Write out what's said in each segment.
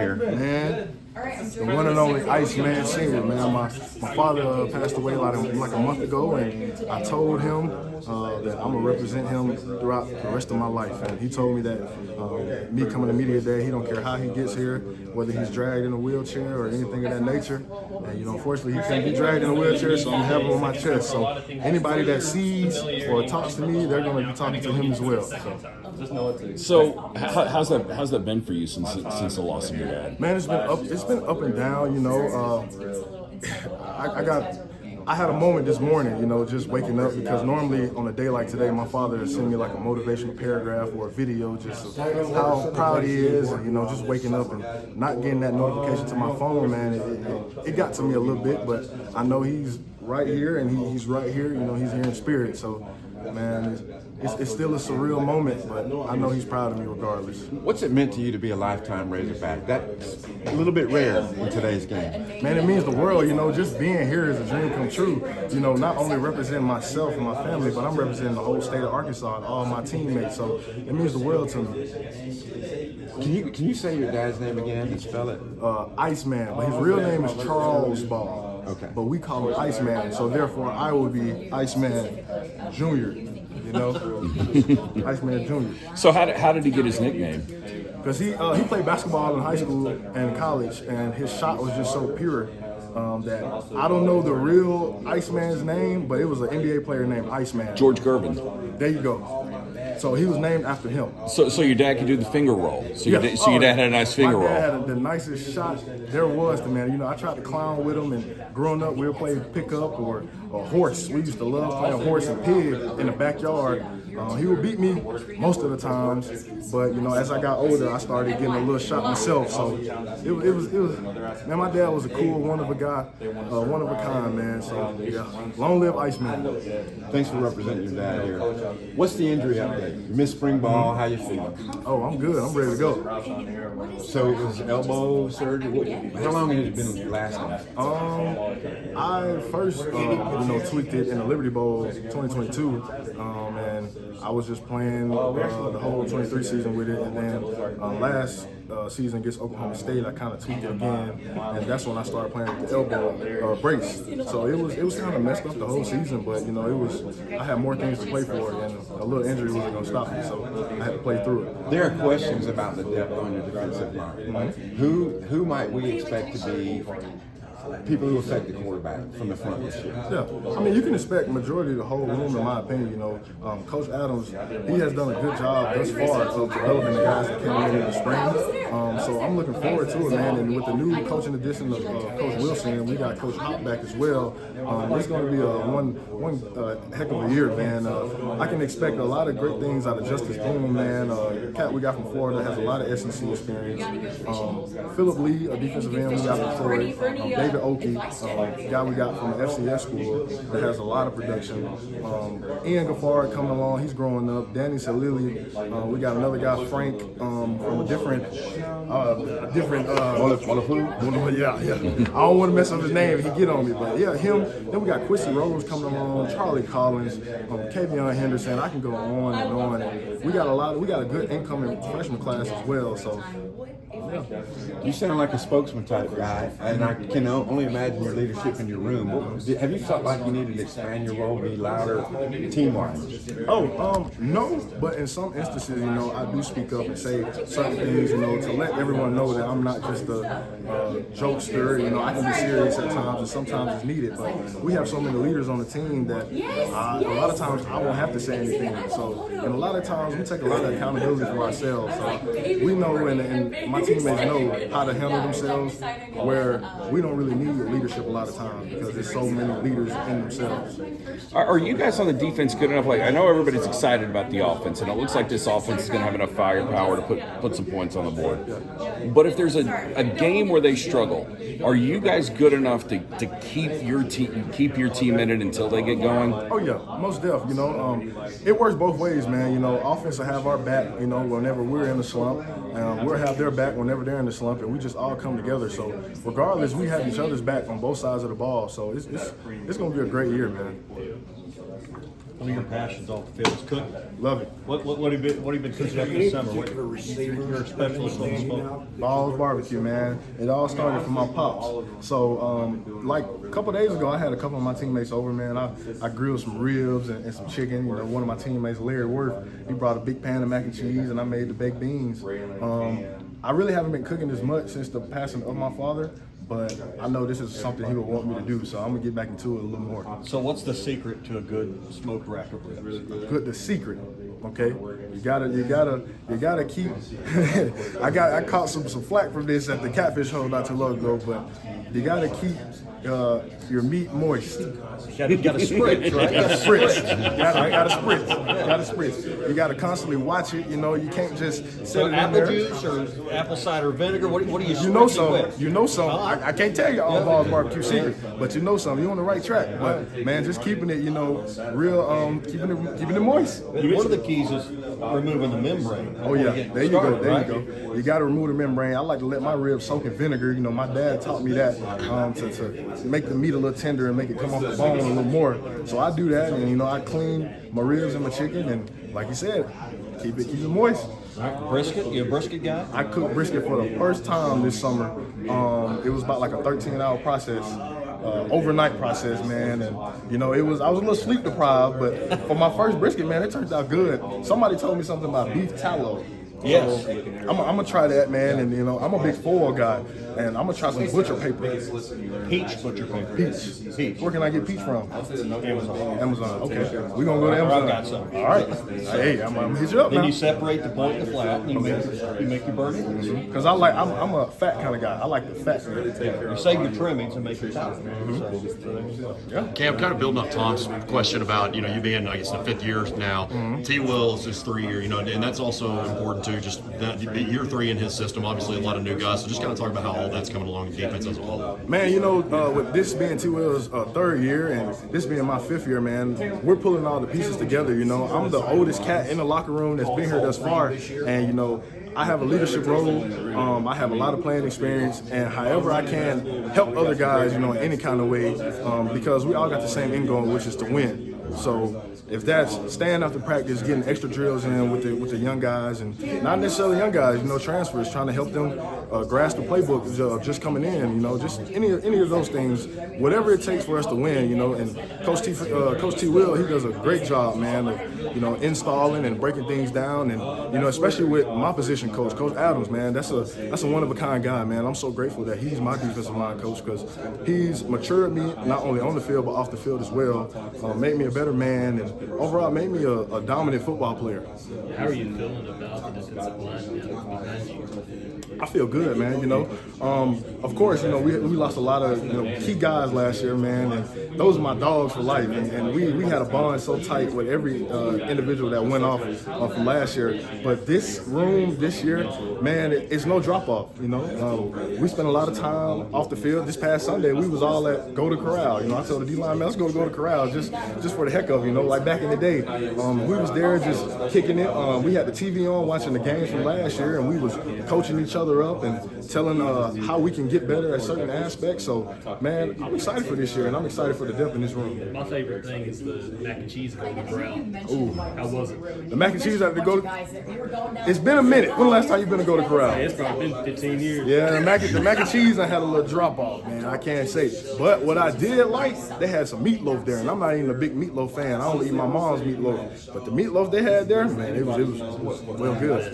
here? Man, the one and only Iceman Senior, man. My father passed away like a month ago, and I told him that I'm gonna represent him throughout the rest of my life. And he told me that me coming to media day, he don't care how he gets here, whether he's dragged in a wheelchair or anything of that nature. And unfortunately, he can't be dragged in a wheelchair, so I'm having him on my chest. So anybody that sees or talks to me, they're gonna be talking to him as well. So how's that been for you since the loss of your dad? Man, it's been up and down. I had a moment this morning, just waking up, because normally on a day like today, my father would send me like a motivational paragraph or a video just of how proud he is, and just waking up and not getting that notification to my phone, man, it got to me a little bit, but I know he's right here, and he's right here, he's here in spirit, so man, it's still a surreal moment, but I know he's proud of me regardless. What's it meant to you to be a lifetime Razorback? That's a little bit rare in today's game. Man, it means the world, just being here is a dream come true. Not only representing myself and my family, but I'm representing the whole state of Arkansas and all my teammates, so it means the world to me. Can you say your dad's name again and spell it? Iceman, but his real name is Charles Ball. Okay. But we call him Iceman, so therefore I would be Iceman Jr., Iceman Jr. So how did he get his nickname? Because he played basketball in high school and college, and his shot was just so pure that I don't know the real Iceman's name, but it was an NBA player named Iceman. George Gervin. There you go. So he was named after him. So your dad could do the finger roll. So your dad had a nice finger roll. My dad had the nicest shot there was to, man. I tried to clown with him, and growing up we would play pickup or horse. We used to love playing horse and pig in the backyard. He would beat me most of the times, but as I got older, I started getting a little shot myself. So it was man. My dad was a cool, one of a kind, man. So yeah, long live Iceman. Thanks for representing your dad here. What's the injury update? You missed spring ball. How you feeling? Oh, I'm good. I'm ready to go. So it was elbow surgery. How long has it been lasting? I first tweaked it in the Liberty Bowl 2022, and I was just playing the whole 23 season with it, and then last season against Oklahoma State, I kind of tweaked it again, and that's when I started playing with the elbow brace. So it was kind of messed up the whole season, but I had more things to play for, and a little injury wasn't going to stop me, so I had to play through it. There are questions about the depth on your defensive line. Mm-hmm. Who might we expect to be people who affect the quarterback from the front this year? Yeah, I mean, you can expect majority of the whole room, in my opinion. Coach Adams, he has done a good job thus far of developing the guys that came in the spring. So I'm looking forward to it, man. And with the new coaching addition of Coach Wilson, we got Coach Hop back as well. It's going to be one heck of a year, man. I can expect a lot of great things out of Justice Boone, man. Cat we got from Florida has a lot of SEC experience. Phillip Lee, a defensive end we got from Florida. David Oki, guy we got from the FCS school that has a lot of production. Ian Gaffard coming along, he's growing up. Danny Salili, we got another guy, Frank, from a different. Yeah. I don't want to mess up his name if he get on me, but yeah, him. Then we got Quincy Rose coming along, Charlie Collins, Kavion Henderson. I can go on and on. And we got a good incoming freshman class as well. So. Yeah. You sound like a spokesman type guy, and I can only imagine your leadership in your room. Have you felt like you needed to expand your role, be louder, team-wise? No, but in some instances, I do speak up and say certain things, to let everyone know that I'm not just a jokester. I can be serious at times, and sometimes it's needed. But we have so many leaders on the team that a lot of times I won't have to say anything. So, and a lot of times we take a lot of accountability for ourselves. So we know, and my teammates know how to handle themselves, where we don't really need leadership a lot of times because there's so many leaders in themselves. Are you guys on the defense good enough? Like, I know everybody's excited about the offense, and it looks like this offense is going to have enough firepower to put some points on the board. But if there's a game where they struggle, are you guys good enough to keep your team in it until they get going? Oh yeah, most def. It works both ways, man. Offense will have our back. Whenever we're in the slump, we'll have their back whenever they're in the slump, and we just all come together. So regardless, we have each other's back on both sides of the ball. So it's going to be a great year, man. One of your passions off the field is cooking. Love it. What have you been cooking up this summer? You're a specialist on the smoke. Balls barbecue, man. It all started from my pops. So, like a couple days ago, I had a couple of my teammates over, man. I grilled some ribs and some chicken. You know, one of my teammates, Larry Worth, he brought a big pan of mac and cheese, and I made the baked beans. I really haven't been cooking as much since the passing of my father, but I know this is something he would want me to do, so I'm gonna get back into it a little more. So what's the secret to a good smoked rack of ribs? Good, the secret, okay? You gotta keep. I caught some flack from this at the Catfish Hole not too long ago, but you gotta keep your meat moist. You got to spritz, right? You gotta spritz. You gotta spritz. You gotta constantly watch it. You know, you can't just set So it in apple there. juice or apple cider vinegar? What do you You know spritzing some. with? You know some. I can't tell you all Balls barbecue secret, but you know some. You're on the right track. But man, just keeping it, you know, real, keeping it moist. One of the keys is removing the membrane. Oh yeah, there you go. Started, There right? you go. You got to remove the membrane. I like to let my ribs soak in vinegar. You know, my dad taught me that to make the meat a little tender and make it come off the bone a little more. So I do that, and you know, I clean my ribs and my chicken, and like you said, keep it moist. All right, brisket. You a brisket guy? I cooked brisket for the first time this summer. It was about like a 13-hour process. Overnight process, man, and you know I was a little sleep deprived, but for my first brisket, man, it turned out good. Somebody told me something about beef tallow. Yes. So, I'm gonna try that, man, and you know I'm a big foil guy, and I'm gonna try some butcher paper. Peach butcher paper. Peach. Where can I get peach from? Amazon. Amazon. Okay. We're gonna go to Amazon. I got some. All right. Hey, I'm gonna hit you up Then now. you separate the point and the flat, and you make your burger. Because I'm a fat kind of guy. I like the fat. You save your trimmings and make your salad. Cam, kind of building up Tom's question about, you being, I guess, the 5th year now. T. Will's is 3 year, and that's also important too. Just that year 3 in his system, obviously a lot of new guys. So just kind of talk about how all that's coming along in defense as a whole. Man, with this being T. Will's 3rd year and this being my 5th year, man, we're pulling all the pieces together. I'm the oldest cat in the locker room that's been here thus far, and I have a leadership role. I have a lot of playing experience, and however I can help other guys, in any kind of way, because we all got the same end goal, which is to win. So if that's staying after practice, getting extra drills in with the young guys, and not necessarily young guys, transfers, trying to help them grasp the playbook of just coming in, just any of those things, whatever it takes for us to win, and Coach T. Will, he does a great job, man, of installing and breaking things down, and especially with my position coach, Coach Adams, man, that's a one of a kind guy, man. I'm so grateful that he's my defensive line coach because he's matured me not only on the field but off the field as well, made me a better man, and overall made me a dominant football player. How are you feeling about the defensive line now behind you? I feel good, man. Of course, we lost a lot of key guys last year, man, and those are my dogs for life. And we had a bond so tight with every individual that went off from last year. But this room this year, man, it's no drop off. We spent a lot of time off the field. This past Sunday, we was all at Go to Corral. I told the D-line, man, let's go to Corral just for the heck of it. Like back in the day, we was there just kicking it. We had the TV on, watching the games from last year, and we was coaching each other up and telling how we can get better at certain aspects. So, man, I'm excited for this year, and I'm excited for the depth in this room. My favorite thing is the mac and cheese Golden Corral. Ooh. How was it? The mac and cheese at the Go. It's been a minute. When the last time you been to Go to Corral? It's probably been 15 years. Yeah, the mac and cheese, I had a little drop off, man. I can't say. But what I did like, they had some meatloaf there, and I'm not even a big meatloaf fan. I only eat my mom's meatloaf, but the meatloaf they had there, man, it was well good.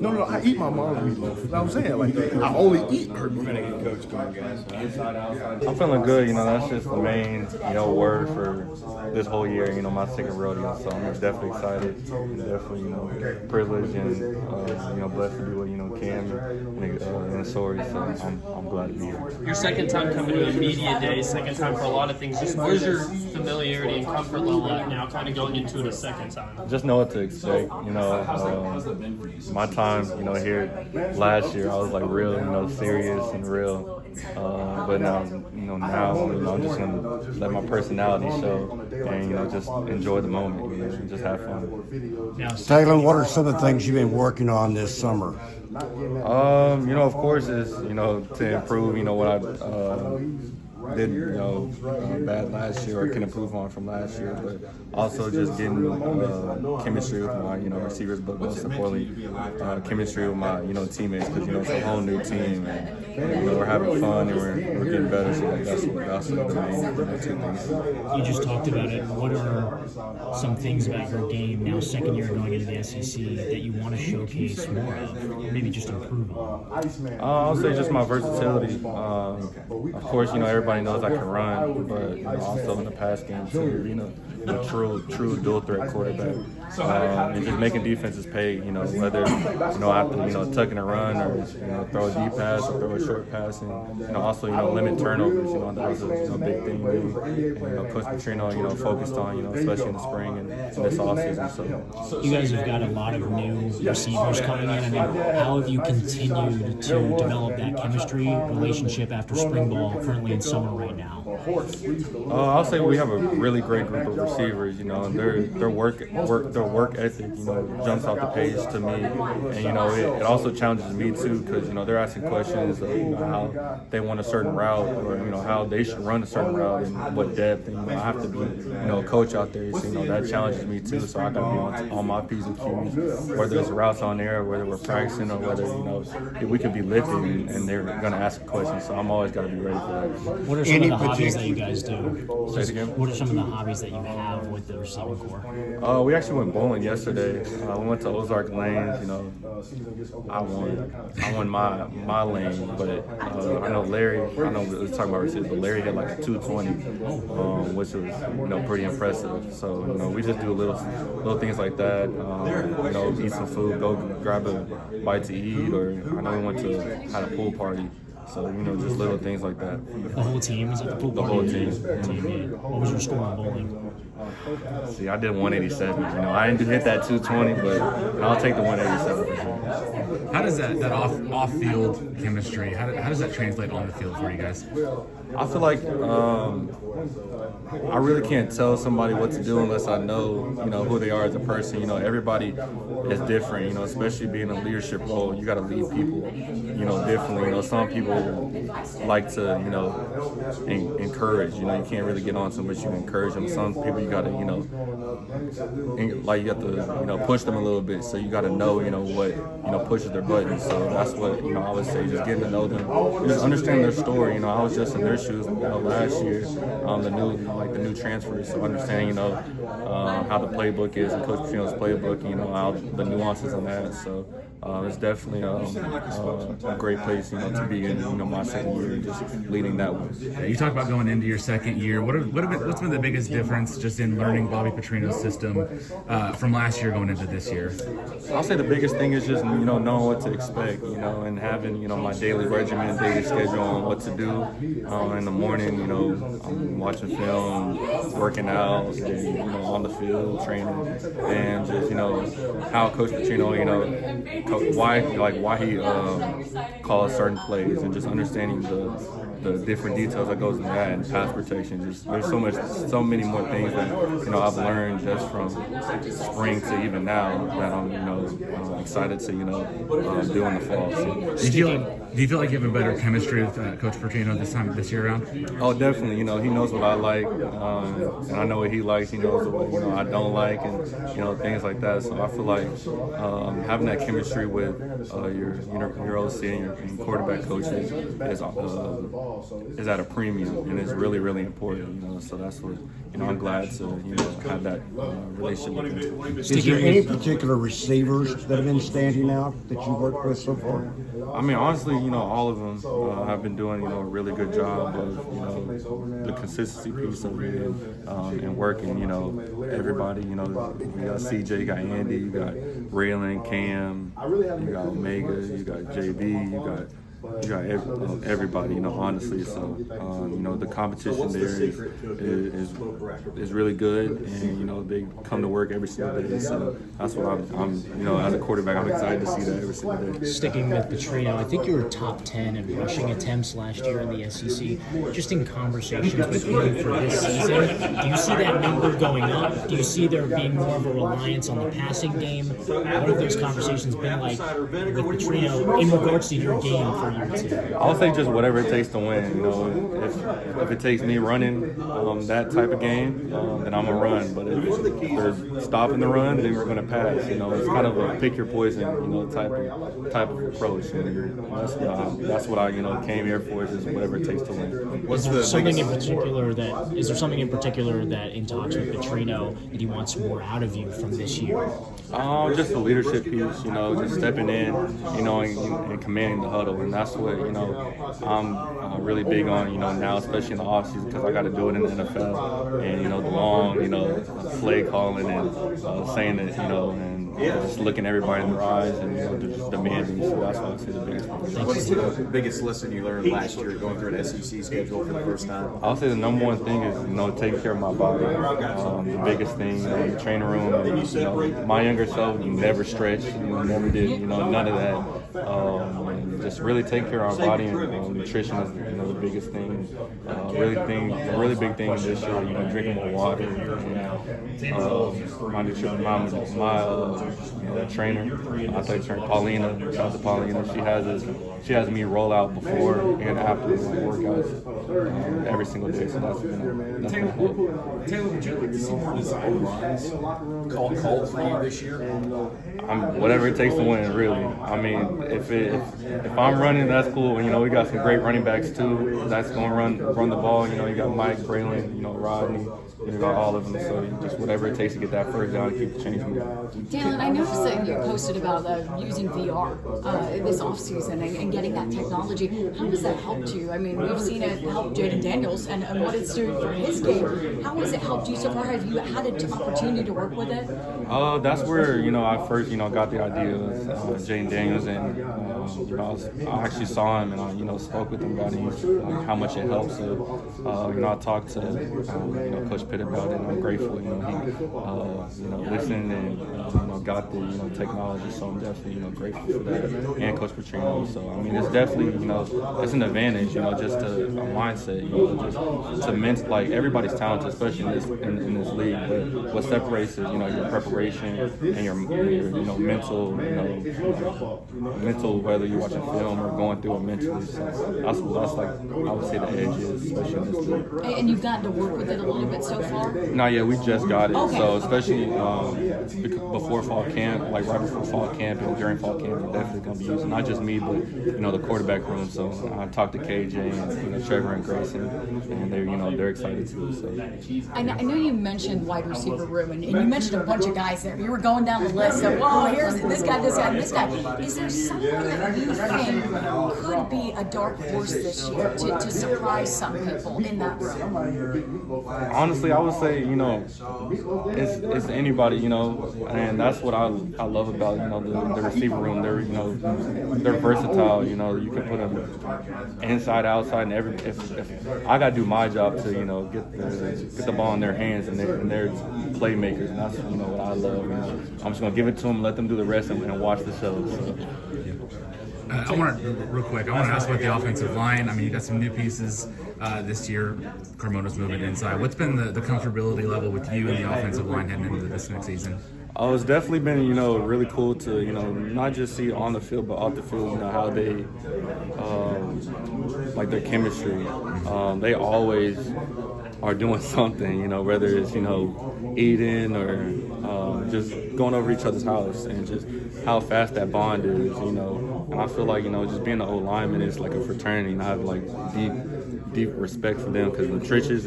No, I eat my mom's meatloaf. You know what I'm saying? Like, I only eat her meatloaf. I'm feeling good, that's just the main, word for this whole year, my 2nd rodeo, so I'm definitely excited, and definitely, privileged and, blessed to be with, Cam and Sori, so I'm glad to be here. Your 2nd time coming to a media day, 2nd time for a lot of things. Just where's your familiarity and comfort level at now, kind of going into it a 2nd time? Just know what to expect, my time, here last year, I was like real, serious and real, but now, I'm just gonna let my personality show and, just enjoy the moment, and just have fun. Taylen, what are some of the things you've been working on this summer? Of course, is to improve. What did bad last year or can improve on from last year, but also just getting chemistry with my receivers, but most importantly chemistry with my teammates, because it's a whole new team, and we're having fun and we're getting better. So that's the main two things. You just talked about it. What are some things about your game now, second year going into the SEC, that you want to showcase more of, maybe just improve on? I'll say just my versatility. Of course, everybody knows I can run, but also in the pass game too. A true dual threat quarterback, and just making defenses pay. Whether I have to tuck in a run or throw a deep pass or throw a short pass, and also limit turnovers. That was a big thing. And Coach Petrino focused on especially in the spring and this offseason. So you guys have got a lot of new receivers coming in. I mean, how have you continued to develop that chemistry relationship after spring ball, currently in summer right now? I'll say we have a really great group of receivers. And their work ethic jumps off the page to me, and it also challenges me too, because they're asking questions of how they want a certain route, or how they should run a certain route and what depth, and I have to be a coach out there, so that challenges me too. So I got to be on my P's and Q's, whether it's routes on there, whether we're practicing, or whether we could be lifting and they're gonna ask a question. So I'm always got to be ready for that. What are some of the hobbies that you guys do? Say it again. What are some of the hobbies that you have with the receiving core? We actually went bowling yesterday. We went to Ozark Lanes. I won my lane, but I know Larry. I know we was talking about receivers, but Larry had like a 220, which was pretty impressive. So we just do little things like that. Eat some food, go grab a bite to eat, or I know we had a pool party. So, just little things like that. The whole team is at the pool party? The whole team. What was your score in bowling? See, I did 187. I didn't hit that 220, but I'll take the 187 for sure. How does that off-field chemistry, how does that translate on the field for you guys? I feel like I really can't tell somebody what to do unless I know, who they are as a person. Everybody is different, especially being in a leadership role. You got to lead people, differently. Some people like to, encourage. You can't really get on so much. You encourage them. Some people you got to, you have to, push them a little bit. So you got to know, what, pushes their buttons. So that's what, I would say, just getting to know them, just understand their story. I was just in their shoes, last year, the new transfers. So understanding, how the playbook is and Coach Petrino's playbook, how the nuances in that. So it's definitely a great place, to be in, my second year, and just leading that one. You talk about going into your second year. What's been the biggest difference just in learning Bobby Petrino's system from last year going into this year? I'll say the biggest thing is just, knowing what to expect, and having, my daily regimen, daily schedule on what to do. In the morning, I'm watching film, working out, and, on the field, training, and just, how Coach Petrino, why he calls certain plays, and just understanding the different details that goes into that, and pass protection. Just there's so many more things that I've learned just from spring to even now that I'm excited to do in the fall. So. Do you feel like you have a better chemistry with Coach Petrino this year around? Oh, definitely. He knows what I like, and I know what he likes. He knows what I don't like, and things like that. So I feel like having that chemistry with your OC and your quarterback coaches is at a premium, and it's really, really important. So that's what I'm glad to have that relationship with him. Is there any particular receivers that have been standing out that you worked with so far? I mean, honestly, all of them have been doing a really good job of the consistency piece of it, and working. Everybody. You got CJ, you got Andy, you got Raylan, Cam, you got Omega, you got JB, you got everybody, honestly. So, the competition there is really good, and they come to work every single day. So that's what I'm as a quarterback, I'm excited to see that every single day. Sticking with Petrino, I think you were top 10 in rushing attempts last year in the SEC. Just in conversations with you for this season, do you see that number going up? Do you see there being more of a reliance on the passing game? What have those conversations been like with Petrino in regards to your game for year two? I'll say just whatever it takes to win. You know, if it takes me running that type of game, then I'm gonna run. But if they're stopping the run, then we're gonna pass. You know, it's kind of a pick your poison, you know, type of approach. And that's what I came here for, is just whatever it takes to win. Is there something in particular that in talks with Petrino that he wants more out of you from this year? Just the leadership piece, you know, just stepping in, you know, and commanding the huddle, and that's what, you know, I'm really big on, you know, now, especially in the offseason, because I got to do it in the NFL, and, you know, the long, you know, play calling and saying it, you know, and just looking everybody in their eyes and, you know, just demanding. So that's what I say the biggest thing. What's the biggest lesson you learned last year going through an SEC schedule for the first time? I'll say the number one thing is, you know, taking care of my body. The biggest thing, you know, in the training room, you know, my younger self, you never stretched, you never did, you know, none of that. And just really take care of our body, and nutrition is, you know, the biggest thing. The really big thing this year, you know, drinking more water. And, my nutrition, my trainer, athletic trainer Paulina, shout out to Paulina. She has me roll out before and after my workouts every single day. So that's been help. Taylor, would you like to see more design runs called for you this year? Whatever it takes to win, really. I mean, if I'm running, that's cool. You know, we got some great running backs too. That's going to run the ball. You know, you got Mike, Braylon, you know, Rodney. You got all of them. So just whatever it takes to get that first down and keep the change moving. Taylen, I noticed that you posted about using VR this offseason and getting that technology. How has that helped you? I mean, we've seen it help Jaden Daniels and what it's doing for his game. How has it helped you so far? Have you had an opportunity to work with it? That's where, you know, I first, you know, got the idea of Jaden Daniels, and you know, I actually saw him and I, you know, spoke with him about it, like, how much it helps. So, you know, I talked to you know, Coach Pitt about it, and I'm grateful. You know, he you know, listened and you know, got the, you know, technology. So I'm definitely, you know, grateful for that, and Coach Petrino. So I mean, it's definitely, you know, it's an advantage, you know, just to a mindset, you know, just to like, everybody's talented, especially in this league. But what separates is, you know, your preparation and your you know, mental, whether you're watching film or going through it mentally. So that's like, I would say the edge is, especially in this league. And you've gotten to work with it a little bit so far? No, yeah, we just got it. Okay. So especially before fall camp, like right before fall camp and during fall camp, we're definitely going to be using, not just me, but, you know, the quarterback room. So I talked to KJ and, you know, Trevor and Grayson, and they're, you know, they're excited too. So I know you mentioned wide receiver room, and you mentioned a bunch of guys there. You were going down the list of, whoa, here's this guy, this guy, this guy. Is there someone that you think could be a dark horse this year to surprise some people in that room? Honestly, I would say, you know, it's anybody, you know, and that's what I love about, you know, the receiver room. They're, you know, they're versatile. You know, you can put them inside, outside, and if I got to do my job to, you know, get the ball in their hands, and they're playmakers, and that's, you know, what I love. And I'm just gonna give it to them, let them do the rest, and watch the show. So. I want to, real quick, I want to ask about the offensive line. I mean, you got some new pieces this year. Carmona's moving inside. What's been the comfortability level with you and the offensive line heading into this next season? It's definitely been, you know, really cool to, you know, not just see on the field, but off the field, you know, how they, like, their chemistry. They always are doing something, you know, whether it's, you know, eating or just going over each other's house, and just how fast that bond is, you know. And I feel like, you know, just being an old lineman is like a fraternity, and I have, like, deep respect for them, because in the trenches,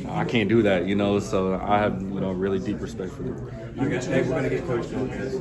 I can't do that, you know, so I have, you know, really deep respect for them. We're going to get Coach Gomez.